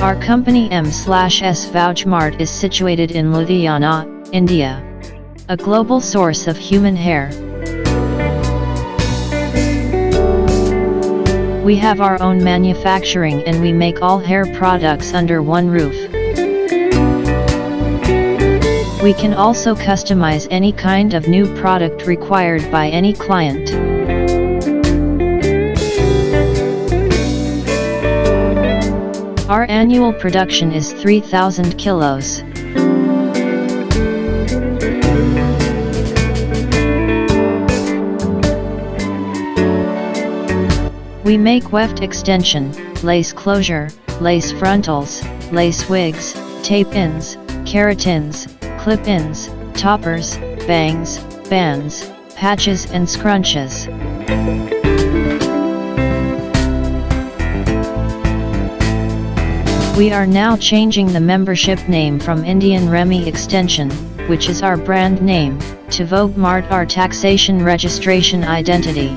Our company M/S Vouch Mart is situated in Ludhiana, India, a global source of human hair. We have our own manufacturing and we make all hair products under one roof. We can also customize any kind of new product required by any client. Our annual production is 3,000 kilos. We make weft extension, lace closure, lace frontals, lace wigs, tape-ins, keratins, clip-ins, toppers, bangs, bands, patches and scrunches. We are now changing the membership name from Indian Remy Extension, which is our brand name, to Vogue Mart, our taxation registration identity.